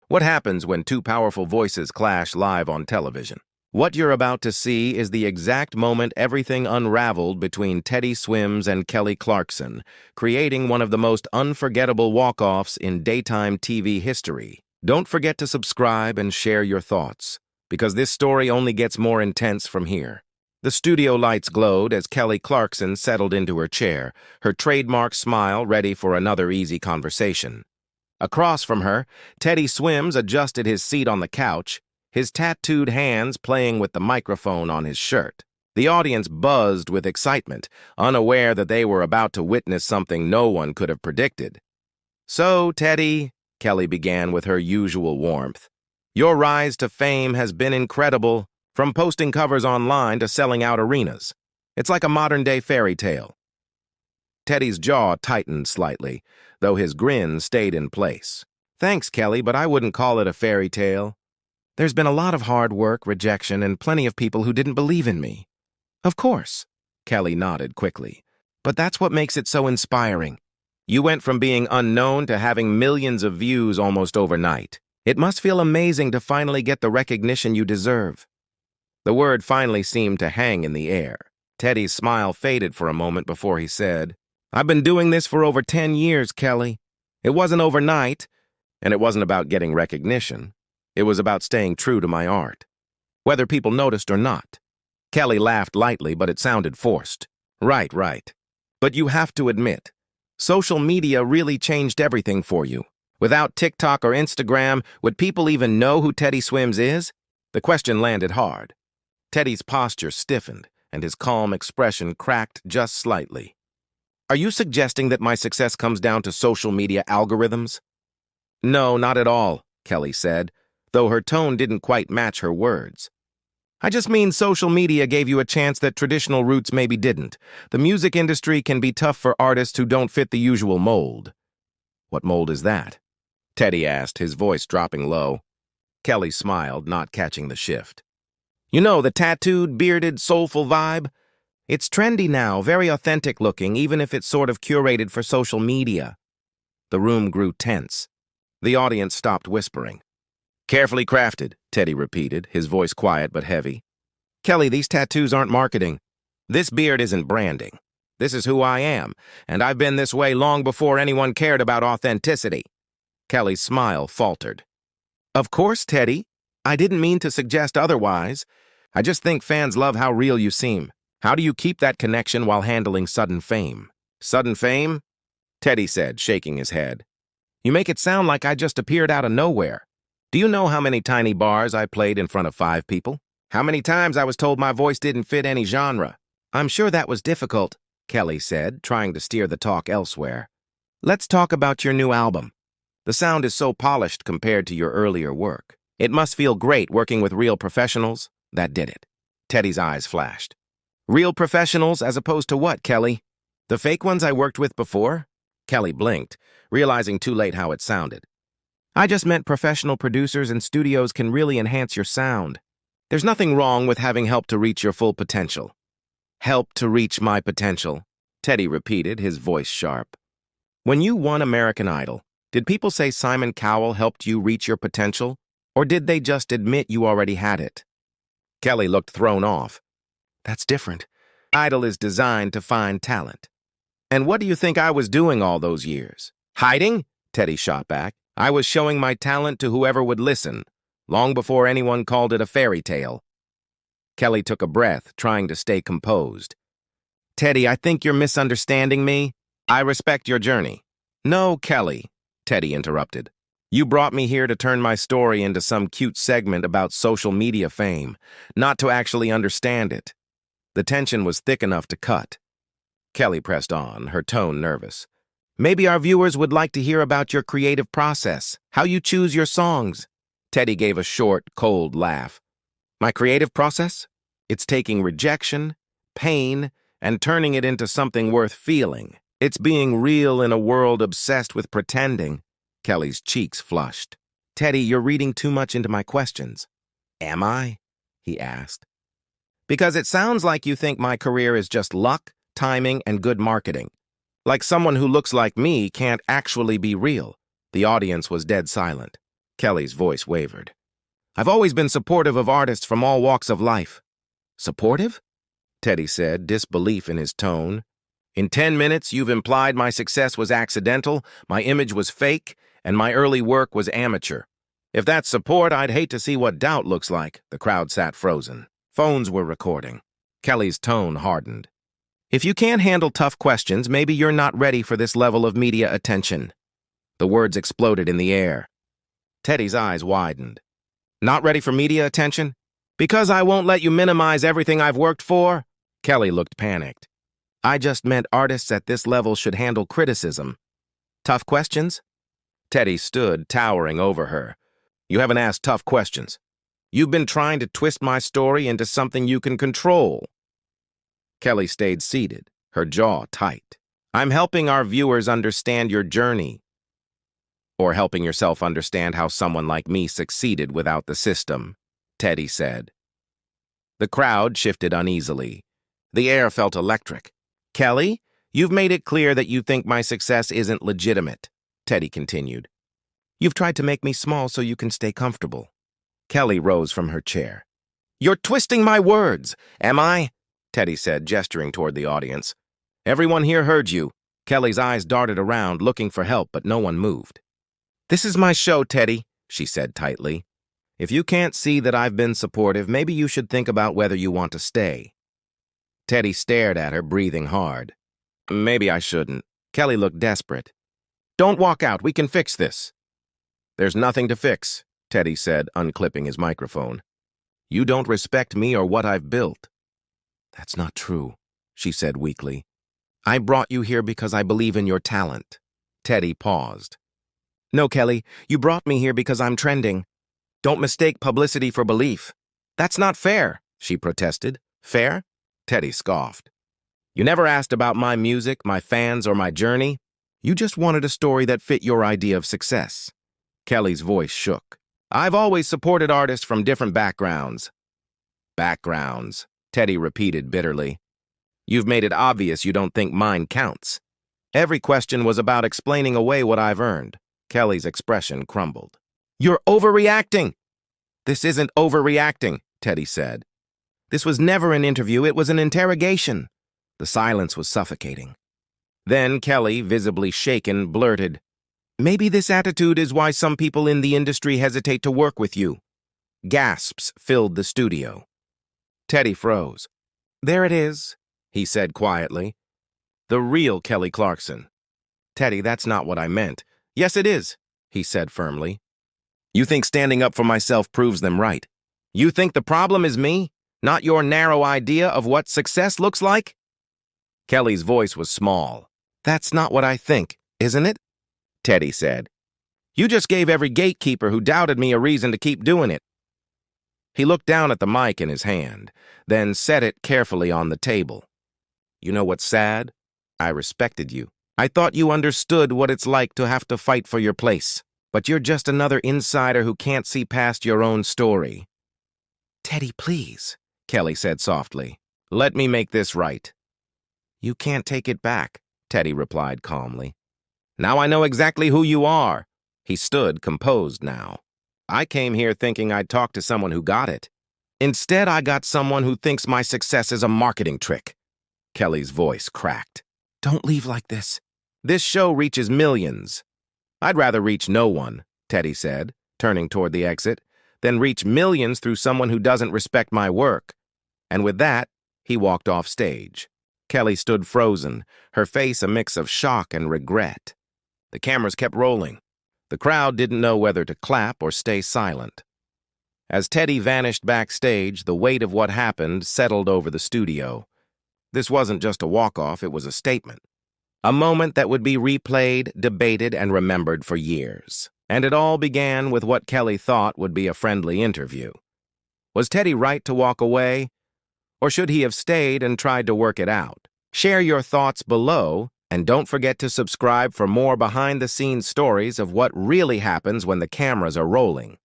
What happens when two powerful voices clash live on television? What you're about to see is the exact moment everything unraveled between Teddy Swims and Kelly Clarkson, creating one of the most unforgettable walk-offs in daytime TV history. Don't forget to subscribe and share your thoughts, because this story only gets more intense from here. The studio lights glowed as Kelly Clarkson settled into her chair, her trademark smile ready for another easy conversation. Across from her, Teddy Swims adjusted his seat on the couch, his tattooed hands playing with the microphone on his shirt. The audience buzzed with excitement, unaware that they were about to witness something no one could have predicted. "So, Teddy," Kelly began with her usual warmth, "your rise to fame has been incredible, from posting covers online to selling out arenas. It's like a modern-day fairy tale." Teddy's jaw tightened slightly, though his grin stayed in place. "Thanks, Kelly, but I wouldn't call it a fairy tale. There's been a lot of hard work, rejection, and plenty of people who didn't believe in me." "Of course," Kelly nodded quickly. "But that's what makes it so inspiring. You went from being unknown to having millions of views almost overnight. It must feel amazing to finally get the recognition you deserve." The word finally seemed to hang in the air. Teddy's smile faded for a moment before he said, "I've been doing this for over 10 years, Kelly. It wasn't overnight, and it wasn't about getting recognition. It was about staying true to my art, whether people noticed or not." Kelly laughed lightly, but it sounded forced. Right. But you have to admit, social media really changed everything for you. Without TikTok or Instagram, would people even know who Teddy Swims is?" The question landed hard. Teddy's posture stiffened, and his calm expression cracked just slightly. "Are you suggesting that my success comes down to social media algorithms?" "No, not at all," Kelly said, though her tone didn't quite match her words. "I just mean social media gave you a chance that traditional routes maybe didn't. The music industry can be tough for artists who don't fit the usual mold." "What mold is that?" Teddy asked, his voice dropping low. Kelly smiled, not catching the shift. "You know, the tattooed, bearded, soulful vibe? It's trendy now, very authentic looking, even if it's sort of curated for social media." The room grew tense. The audience stopped whispering. "Carefully crafted," Teddy repeated, his voice quiet but heavy. "Kelly, these tattoos aren't marketing. This beard isn't branding. This is who I am, and I've been this way long before anyone cared about authenticity." Kelly's smile faltered. "Of course, Teddy. I didn't mean to suggest otherwise. I just think fans love how real you seem. How do you keep that connection while handling sudden fame?" "Sudden fame?" Teddy said, shaking his head. "You make it sound like I just appeared out of nowhere. Do you know how many tiny bars I played in front of 5 people? How many times I was told my voice didn't fit any genre?" "I'm sure that was difficult," Kelly said, trying to steer the talk elsewhere. "Let's talk about your new album. The sound is so polished compared to your earlier work. It must feel great working with real professionals." "That did it." Teddy's eyes flashed. "Real professionals as opposed to what, Kelly? The fake ones I worked with before?" Kelly blinked, realizing too late how it sounded. "I just meant professional producers and studios can really enhance your sound. There's nothing wrong with having help to reach your full potential." "Help to reach my potential," Teddy repeated, his voice sharp. "When you won American Idol, did people say Simon Cowell helped you reach your potential, or did they just admit you already had it?" Kelly looked thrown off. "That's different. Idol is designed to find talent." "And what do you think I was doing all those years? Hiding?" Teddy shot back. "I was showing my talent to whoever would listen, long before anyone called it a fairy tale." Kelly took a breath, trying to stay composed. "Teddy, I think you're misunderstanding me. I respect your journey." "No, Kelly," Teddy interrupted. "You brought me here to turn my story into some cute segment about social media fame, not to actually understand it." The tension was thick enough to cut. Kelly pressed on, her tone nervous. "Maybe our viewers would like to hear about your creative process, how you choose your songs." Teddy gave a short, cold laugh. "My creative process? It's taking rejection, pain, and turning it into something worth feeling. It's being real in a world obsessed with pretending." Kelly's cheeks flushed. "Teddy, you're reading too much into my questions." "Am I?" he asked. "Because it sounds like you think my career is just luck, timing, and good marketing. Like someone who looks like me can't actually be real." The audience was dead silent. Kelly's voice wavered. I've always been supportive of artists from all walks of life. Supportive? Teddy said, disbelief in his tone. In 10 minutes, you've implied my success was accidental, my image was fake, and my early work was amateur. If that's support, I'd hate to see what doubt looks like. The crowd sat frozen. Phones were recording. Kelly's tone hardened. If you can't handle tough questions, maybe you're not ready for this level of media attention. The words exploded in the air. Teddy's eyes widened. Not ready for media attention? Because I won't let you minimize everything I've worked for? Kelly looked panicked. I just meant artists at this level should handle criticism. Tough questions? Teddy stood, towering over her. You haven't asked tough questions. You've been trying to twist my story into something you can control. Kelly stayed seated, her jaw tight. I'm helping our viewers understand your journey. Or helping yourself understand how someone like me succeeded without the system, Teddy said. The crowd shifted uneasily. The air felt electric. Kelly, you've made it clear that you think my success isn't legitimate, Teddy continued. You've tried to make me small so you can stay comfortable. Kelly rose from her chair. You're twisting my words, am I? Teddy said, gesturing toward the audience. Everyone here heard you. Kelly's eyes darted around, looking for help, but no one moved. This is my show, Teddy, she said tightly. If you can't see that I've been supportive, maybe you should think about whether you want to stay. Teddy stared at her, breathing hard. Maybe I shouldn't. Kelly looked desperate. Don't walk out. We can fix this. There's nothing to fix, Teddy said, unclipping his microphone. You don't respect me or what I've built. That's not true, she said weakly. I brought you here because I believe in your talent. Teddy paused. No, Kelly, you brought me here because I'm trending. Don't mistake publicity for belief. That's not fair, she protested. Fair? Teddy scoffed. You never asked about my music, my fans, or my journey. You just wanted a story that fit your idea of success. Kelly's voice shook. I've always supported artists from different backgrounds. Backgrounds, Teddy repeated bitterly. You've made it obvious you don't think mine counts. Every question was about explaining away what I've earned. Kelly's expression crumbled. You're overreacting. This isn't overreacting, Teddy said. This was never an interview, it was an interrogation. The silence was suffocating. Then Kelly, visibly shaken, blurted, Maybe this attitude is why some people in the industry hesitate to work with you. Gasps filled the studio. Teddy froze. There it is, he said quietly. The real Kelly Clarkson. Teddy, that's not what I meant. Yes, it is, he said firmly. You think standing up for myself proves them right. You think the problem is me, not your narrow idea of what success looks like? Kelly's voice was small. That's not what I think, isn't it? Teddy said. You just gave every gatekeeper who doubted me a reason to keep doing it. He looked down at the mic in his hand, then set it carefully on the table. You know what's sad? I respected you. I thought you understood what it's like to have to fight for your place, but you're just another insider who can't see past your own story. Teddy, please, Kelly said softly. Let me make this right. You can't take it back, Teddy replied calmly. Now I know exactly who you are. He stood composed now. I came here thinking I'd talk to someone who got it. Instead, I got someone who thinks my success is a marketing trick. Kelly's voice cracked. Don't leave like this. This show reaches millions. I'd rather reach no one, Teddy said, turning toward the exit, than reach millions through someone who doesn't respect my work. And with that, he walked off stage. Kelly stood frozen, her face a mix of shock and regret. The cameras kept rolling. The crowd didn't know whether to clap or stay silent. As Teddy vanished backstage, the weight of what happened settled over the studio. This wasn't just a walk-off, it was a statement. A moment that would be replayed, debated, and remembered for years. And it all began with what Kelly thought would be a friendly interview. Was Teddy right to walk away? Or should he have stayed and tried to work it out? Share your thoughts below, and don't forget to subscribe for more behind-the-scenes stories of what really happens when the cameras are rolling.